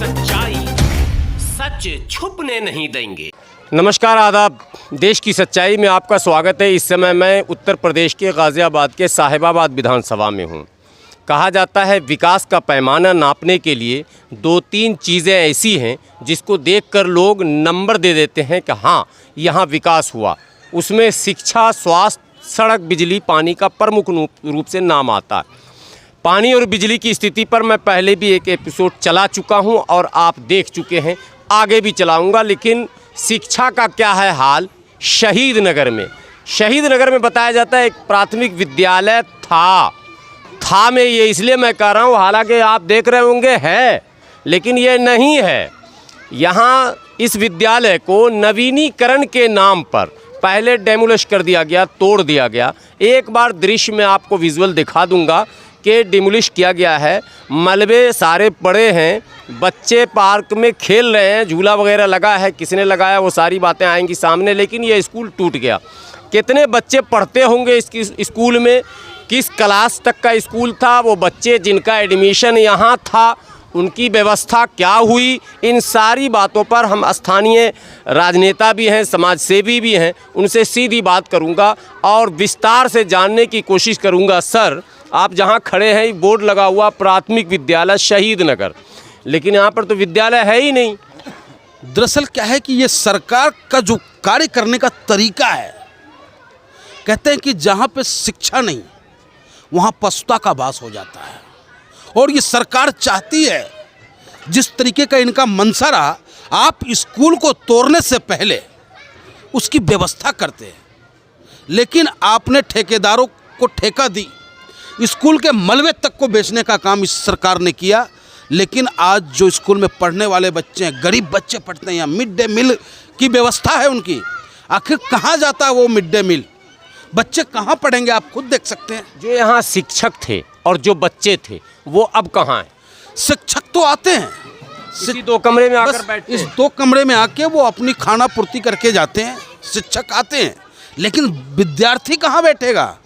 सच्चाई सच छुपने नहीं देंगे। नमस्कार, आदाब। देश की सच्चाई में आपका स्वागत है। इस समय मैं उत्तर प्रदेश के गाज़ियाबाद के साहिबाबाद विधानसभा में हूँ। कहा जाता है विकास का पैमाना नापने के लिए दो तीन चीज़ें ऐसी हैं जिसको देखकर लोग नंबर दे देते हैं कि हाँ यहाँ विकास हुआ। उसमें शिक्षा, स्वास्थ्य, सड़क, बिजली, पानी का प्रमुख रूप से नाम आता है। पानी और बिजली की स्थिति पर मैं पहले भी एक एपिसोड चला चुका हूं और आप देख चुके हैं, आगे भी चलाऊंगा। लेकिन शिक्षा का क्या है हाल शहीद नगर में? शहीद नगर में बताया जाता है एक प्राथमिक विद्यालय था में, ये इसलिए मैं कह रहा हूं, हालांकि आप देख रहे होंगे है, लेकिन ये नहीं है। यहाँ इस विद्यालय को नवीनीकरण के नाम पर पहले डेमोलिश कर दिया गया, तोड़ दिया गया। एक बार दृश्य में आपको विजुअल दिखा दूंगा कि डिमोलिश किया गया है। मलबे सारे पड़े हैं, बच्चे पार्क में खेल रहे हैं, झूला वगैरह लगा है, किसने लगाया वो सारी बातें आएंगी सामने। लेकिन ये स्कूल टूट गया। कितने बच्चे पढ़ते होंगे इस स्कूल में, किस क्लास तक का स्कूल था, वो बच्चे जिनका एडमिशन यहाँ था उनकी व्यवस्था क्या हुई, इन सारी बातों पर हम स्थानीय राजनेता भी हैं, समाज सेवी भी हैं, उनसे सीधी बात करूंगा और विस्तार से जानने की कोशिश करूंगा। सर, आप जहां खड़े हैं बोर्ड लगा हुआ प्राथमिक विद्यालय शहीद नगर, लेकिन यहां पर तो विद्यालय है ही नहीं। दरअसल क्या है कि ये सरकार का जो कार्य करने का तरीका है, कहते हैं कि जहां पे शिक्षा नहीं वहां पशुता का वास हो जाता है। और ये सरकार चाहती है, जिस तरीके का इनका मंशा रहा, आप स्कूल को तोड़ने से पहले उसकी व्यवस्था करते हैं, लेकिन आपने ठेकेदारों को ठेका दी, स्कूल के मलबे तक को बेचने का काम इस सरकार ने किया। लेकिन आज जो स्कूल में पढ़ने वाले बच्चे हैं, गरीब बच्चे पढ़ते हैं, यहाँ मिड डे मील की व्यवस्था है उनकी, आखिर कहाँ जाता है वो मिड डे मील? बच्चे कहाँ पढ़ेंगे? आप खुद देख सकते हैं। जो यहाँ शिक्षक थे और जो बच्चे थे वो अब कहाँ हैं? शिक्षक तो आते हैं, इसी दो कमरे में आकर बैठते इस हैं। दो कमरे में आके वो अपनी खाना पूर्ति करके जाते हैं, शिक्षक आते हैं, लेकिन विद्यार्थी कहाँ बैठेगा?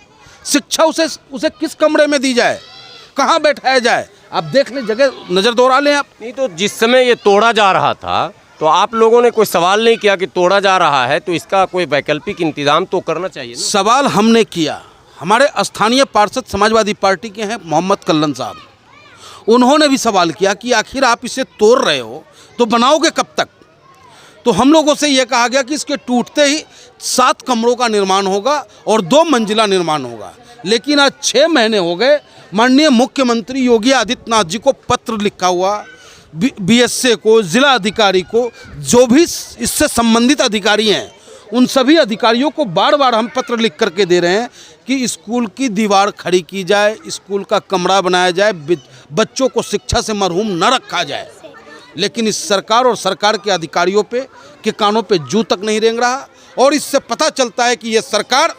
शिक्षा उसे किस कमरे में दी जाए, कहाँ बैठाया जाए? आप देख लें, जगह नज़र दौड़ा लें आप। नहीं तो जिस समय ये तोड़ा जा रहा था तो आप लोगों ने कोई सवाल नहीं किया कि तोड़ा जा रहा है तो इसका कोई वैकल्पिक इंतजाम तो करना चाहिए ना? सवाल हमने किया। हमारे स्थानीय पार्षद समाजवादी पार्टी के हैं मोहम्मद कल्लन साहब, उन्होंने भी सवाल किया कि आखिर आप इसे तोड़ रहे हो तो बनाओगे कब तक? तो हम लोगों से यह कहा गया कि इसके टूटते ही 7 कमरों का निर्माण होगा और 2 मंजिला निर्माण होगा। लेकिन आज 6 महीने हो गए, माननीय मुख्यमंत्री योगी आदित्यनाथ जी को पत्र लिखा हुआ, बीएसए को, जिला अधिकारी को, जो भी इससे संबंधित अधिकारी हैं, उन सभी अधिकारियों को बार बार हम पत्र लिख करके दे रहे हैं कि स्कूल की दीवार खड़ी की जाए, स्कूल का कमरा बनाया जाए, बच्चों को शिक्षा से महरूम न रखा जाए। लेकिन इस सरकार और सरकार के अधिकारियों पे के कानों पे जू तक नहीं रेंग रहा। और इससे पता चलता है कि ये सरकार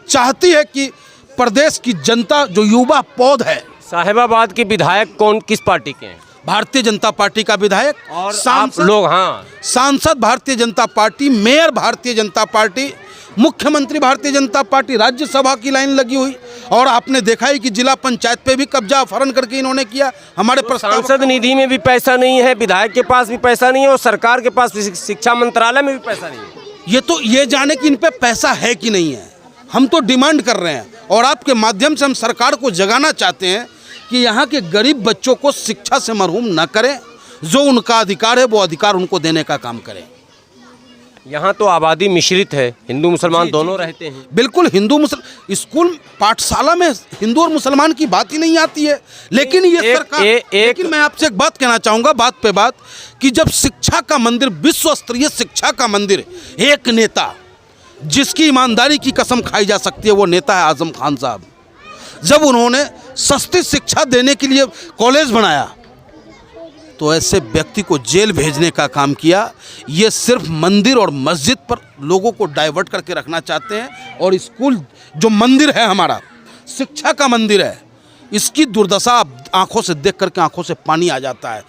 चाहती है कि प्रदेश की जनता, जो युवा पौध है। साहिबाबाद के विधायक कौन, किस पार्टी के हैं? भारतीय जनता पार्टी का विधायक और सांसद लोग, हाँ, सांसद Bharatiya Janata party, mayor Bharatiya Janata party, मुख्यमंत्री भारतीय जनता पार्टी, राज्यसभा की लाइन लगी हुई। और आपने देखा ही कि जिला पंचायत पे भी कब्जा अपहरण करके इन्होंने किया। हमारे सांसद निधि में भी पैसा नहीं है, विधायक के पास भी पैसा नहीं है और सरकार के पास शिक्षा मंत्रालय में भी पैसा नहीं है। ये जाने कि इन पे पैसा है कि नहीं है, हम तो डिमांड कर रहे हैं। और आपके माध्यम से हम सरकार को जगाना चाहते हैं कि यहाँ के गरीब बच्चों को शिक्षा से महरूम न करें, जो उनका अधिकार है वो अधिकार उनको देने का काम करें। यहाँ तो आबादी मिश्रित है, हिंदू मुसलमान दोनों रहते हैं। बिल्कुल, हिंदू मुसलमान स्कूल पाठशाला में हिंदू और मुसलमान की बात ही नहीं आती है। लेकिन ये सरकार, लेकिन मैं आपसे एक बात कहना चाहूँगा, बात पे बात, कि जब शिक्षा का मंदिर, विश्व स्तरीय शिक्षा का मंदिर, एक नेता जिसकी ईमानदारी की कसम खाई जा सकती है वो नेता है आजम खान साहब, जब उन्होंने सस्ती शिक्षा देने के लिए कॉलेज बनाया तो ऐसे व्यक्ति को जेल भेजने का काम किया। ये सिर्फ मंदिर और मस्जिद पर लोगों को डाइवर्ट करके रखना चाहते हैं। और स्कूल जो मंदिर है हमारा, शिक्षा का मंदिर है, इसकी दुर्दशा आंखों से देख करके आंखों से पानी आ जाता है।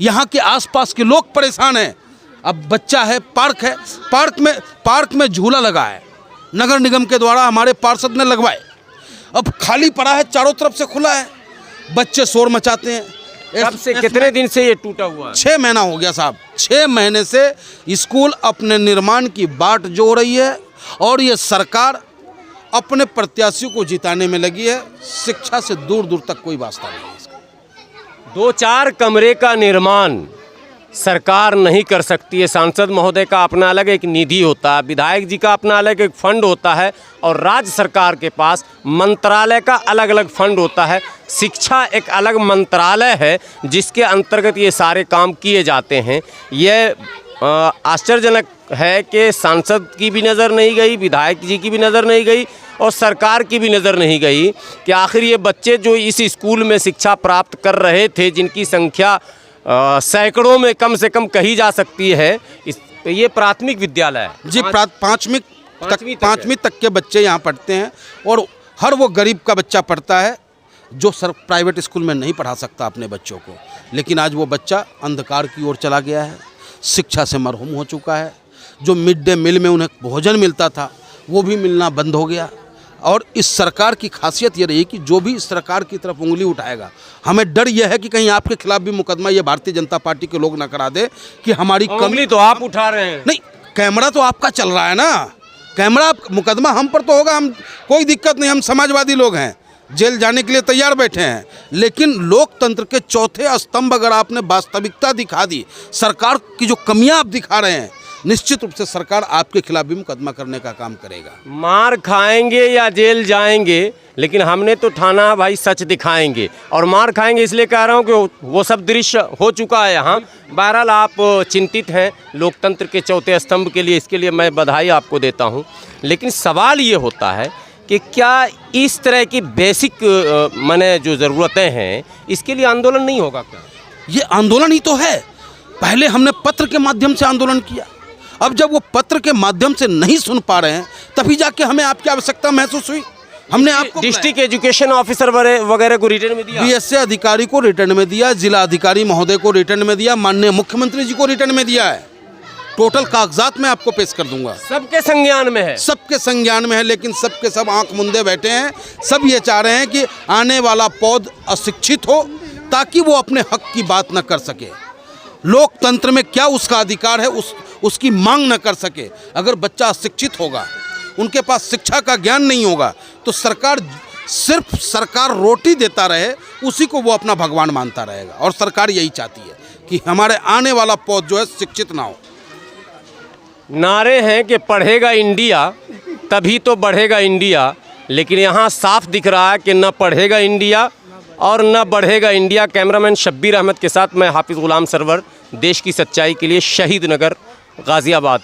यहाँ के आसपास के लोग परेशान हैं। अब बच्चा है, पार्क में झूला लगा है, नगर निगम के द्वारा हमारे पार्षद ने लगवाए, अब खाली पड़ा है, चारों तरफ से खुला है, बच्चे शोर मचाते हैं। कब से, कितने दिन से ये टूटा हुआ है? 6 महीना हो गया साहब। 6 महीने से स्कूल अपने निर्माण की बाट जो रही है और ये सरकार अपने प्रत्याशियों को जिताने में लगी है। शिक्षा से दूर दूर तक कोई वास्ता नहीं है इसका। 2-4 कमरे का निर्माण सरकार नहीं कर सकती है। सांसद महोदय का अपना अलग एक निधि होता है, विधायक जी का अपना अलग एक फंड होता है और राज्य सरकार के पास मंत्रालय का अलग अलग फंड होता है। शिक्षा एक अलग मंत्रालय है जिसके अंतर्गत ये सारे काम किए जाते हैं। ये आश्चर्यजनक है कि सांसद की भी नज़र नहीं गई, विधायक जी की भी नज़र नहीं गई और सरकार की भी नज़र नहीं गई कि आखिर ये बच्चे जो इस स्कूल में शिक्षा प्राप्त कर रहे थे, जिनकी संख्या सैकड़ों में कम से कम कही जा सकती है, ये प्राथमिक विद्यालय है जी। पाँचवीं तक के बच्चे यहाँ पढ़ते हैं और हर वो गरीब का बच्चा पढ़ता है जो प्राइवेट स्कूल में नहीं पढ़ा सकता अपने बच्चों को। लेकिन आज वो बच्चा अंधकार की ओर चला गया है, शिक्षा से मरहूम हो चुका है। जो मिड डे मील में उन्हें भोजन मिलता था वो भी मिलना बंद हो गया। और इस सरकार की खासियत ये रही कि जो भी इस सरकार की तरफ उंगली उठाएगा, हमें डर यह है कि कहीं आपके खिलाफ भी मुकदमा ये भारतीय जनता पार्टी के लोग ना करा दे कि हमारी उंगली तो आप उठा रहे हैं। नहीं, कैमरा तो आपका चल रहा है ना, कैमरा मुकदमा हम पर तो होगा, हम कोई दिक्कत नहीं, हम समाजवादी लोग हैं, जेल जाने के लिए तैयार बैठे हैं। लेकिन लोकतंत्र के चौथे स्तंभ अगर आपने वास्तविकता दिखा दी, सरकार की जो कमियां आप दिखा रहे हैं, निश्चित रूप से सरकार आपके खिलाफ भी मुकदमा करने का काम करेगा। मार खाएंगे या जेल जाएंगे, लेकिन हमने तो ठाना भाई सच दिखाएंगे। और मार खाएंगे इसलिए कह रहा हूँ कि वो सब दृश्य हो चुका है यहाँ। बहरहाल आप चिंतित हैं लोकतंत्र के चौथे स्तंभ के लिए, इसके लिए मैं बधाई आपको देता हूँ। लेकिन सवाल ये होता है कि क्या इस तरह की बेसिक माने जो ज़रूरतें हैं, इसके लिए आंदोलन नहीं होगा क्या? ये आंदोलन ही तो है। पहले हमने पत्र के माध्यम से आंदोलन किया, अब जब वो पत्र के माध्यम से नहीं सुन पा रहे हैं तभी जाके हमें आपकी आवश्यकता महसूस हुई। हमने आपको डिस्ट्रिक्ट एजुकेशन ऑफिसर वगैरह को रिटर्न में दिया, बीएसए अधिकारी को रिटर्न में दिया, जिला अधिकारी महोदय को रिटर्न में दिया, माननीय मुख्यमंत्री जी को रिटर्न में दिया है। टोटल कागजात मैं आपको पेश कर दूंगा। सबके संज्ञान में है, सबके संज्ञान में है, लेकिन सबके सब आंख मुंदे बैठे हैं। सब ये चाह रहे हैं कि आने वाला पौध अशिक्षित हो ताकि वो अपने हक की बात न कर सके, लोकतंत्र में क्या उसका अधिकार है उसकी मांग न कर सके। अगर बच्चा अशिक्षित होगा, उनके पास शिक्षा का ज्ञान नहीं होगा, तो सरकार रोटी देता रहे, उसी को वो अपना भगवान मानता रहेगा। और सरकार यही चाहती है कि हमारे आने वाला पौध जो है शिक्षित ना हो। नारे हैं कि पढ़ेगा इंडिया तभी तो बढ़ेगा इंडिया, लेकिन यहाँ साफ दिख रहा है कि न पढ़ेगा इंडिया और न बढ़ेगा इंडिया। कैमरामैन शब्बीर अहमद के साथ मैं हाफिज़ गुलाम सरवर, देश की सच्चाई के लिए, शहीद नगर, गाज़ियाबाद।